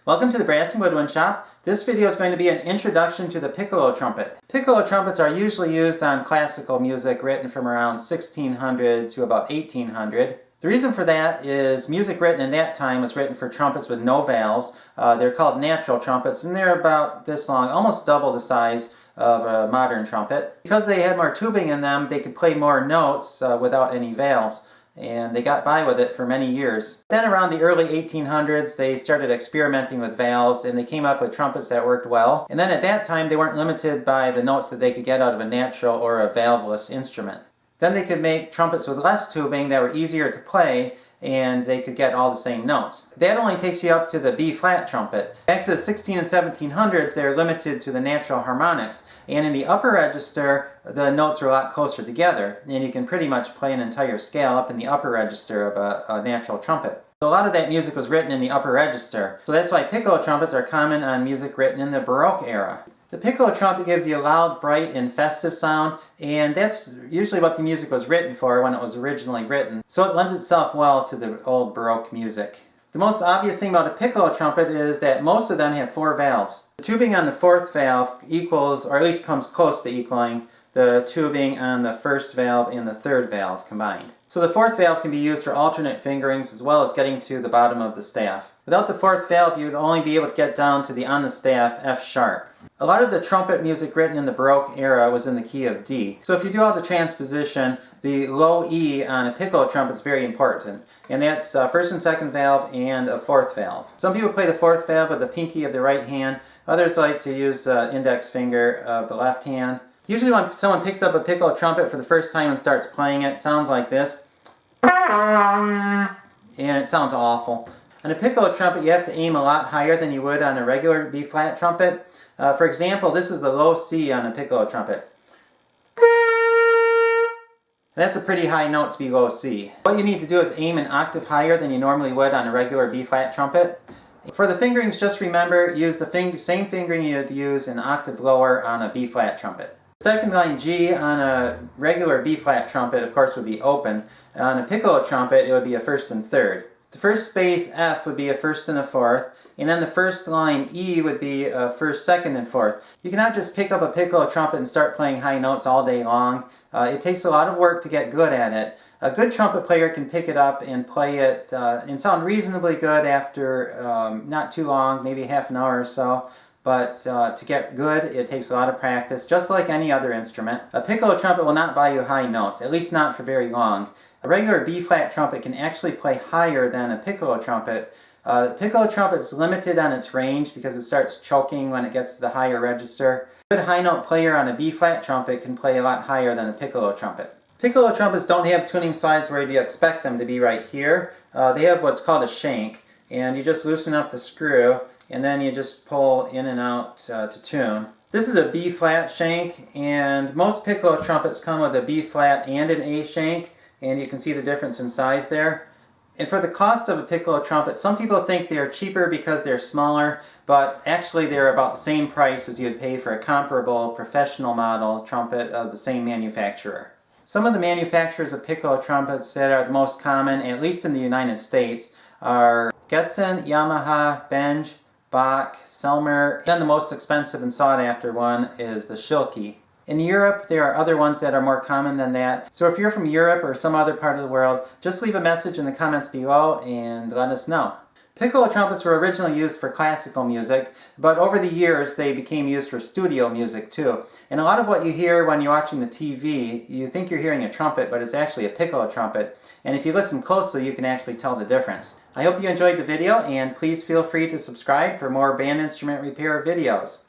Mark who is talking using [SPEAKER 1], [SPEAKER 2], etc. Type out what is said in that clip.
[SPEAKER 1] Welcome to the Brass and Woodwind Shop. This video is going to be an introduction to the piccolo trumpet. Piccolo trumpets are usually used on classical music written from around 1600 to about 1800. The reason for that is music written in that time was written for trumpets with no valves. They're called natural trumpets, and they're about this long, almost double the size of a modern trumpet. Because they had more tubing in them, they could play more notes without any valves. And they got by with it for many years. Then around the early 1800s, they started experimenting with valves, and they came up with trumpets that worked well. And then at that time, they weren't limited by the notes that they could get out of a natural or a valveless instrument. Then they could make trumpets with less tubing that were easier to play, and they could get all the same notes. That only takes you up to the B-flat trumpet. Back to the 16 and 1700s, they were limited to the natural harmonics, and in the upper register, the notes are a lot closer together, and you can pretty much play an entire scale up in the upper register of a natural trumpet. So a lot of that music was written in the upper register, so that's why piccolo trumpets are common on music written in the Baroque era. The piccolo trumpet gives you a loud, bright, and festive sound, and that's usually what the music was written for when it was originally written, so it lends itself well to the old Baroque music. The most obvious thing about a piccolo trumpet is that most of them have 4 valves. The tubing on the 4th valve equals, or at least comes close to equaling, the tubing on the 1st valve and the 3rd valve combined. So the 4th valve can be used for alternate fingerings as well as getting to the bottom of the staff. Without the 4th valve, you would only be able to get down to the on the staff F sharp. A lot of the trumpet music written in the Baroque era was in the key of D. So if you do all the transposition, the low E on a piccolo trumpet is very important. And that's 1st and 2nd valve and a 4th valve. Some people play the 4th valve with the pinky of the right hand. Others like to use the index finger of the left hand. Usually when someone picks up a piccolo trumpet for the first time and starts playing it, it sounds like this. And it sounds awful. On a piccolo trumpet, you have to aim a lot higher than you would on a regular B-flat trumpet. For example, this is the low C on a piccolo trumpet. That's a pretty high note to be low C. What you need to do is aim an octave higher than you normally would on a regular B-flat trumpet. For the fingerings, just remember, use the same fingering you'd use an octave lower on a B-flat trumpet. Second line G on a regular B-flat trumpet, of course, would be open. On a piccolo trumpet, it would be a 1st and 3rd. The first space F would be a 1st and a 4th, and then the first line E would be a 1st, 2nd, and 4th. You cannot just pick up a piccolo trumpet and start playing high notes all day long. It takes a lot of work to get good at it. A good trumpet player can pick it up and play it and sound reasonably good after not too long, maybe half an hour or so. But to get good, it takes a lot of practice, just like any other instrument. A piccolo trumpet will not buy you high notes, at least not for very long. A regular B-flat trumpet can actually play higher than a piccolo trumpet. The piccolo trumpet is limited on its range because it starts choking when it gets to the higher register. A good high note player on a B-flat trumpet can play a lot higher than a piccolo trumpet. Piccolo trumpets don't have tuning slides where you expect them to be right here. They have what's called a shank, and you just loosen up the screw and then you just pull in and out to tune. This is a B-flat shank, and most piccolo trumpets come with a B-flat and an A shank, and you can see the difference in size there. And for the cost of a piccolo trumpet, some people think they're cheaper because they're smaller, but actually they're about the same price as you'd pay for a comparable professional model trumpet of the same manufacturer. Some of the manufacturers of piccolo trumpets that are the most common, at least in the United States, are Getzen, Yamaha, Benj, Bach, Selmer, and the most expensive and sought after one is the Schilke. In Europe, there are other ones that are more common than that. So if you're from Europe or some other part of the world, just leave a message in the comments below and let us know. Piccolo trumpets were originally used for classical music, but over the years they became used for studio music too. And a lot of what you hear when you're watching the TV, you think you're hearing a trumpet, but it's actually a piccolo trumpet. And if you listen closely, you can actually tell the difference. I hope you enjoyed the video, and please feel free to subscribe for more band instrument repair videos.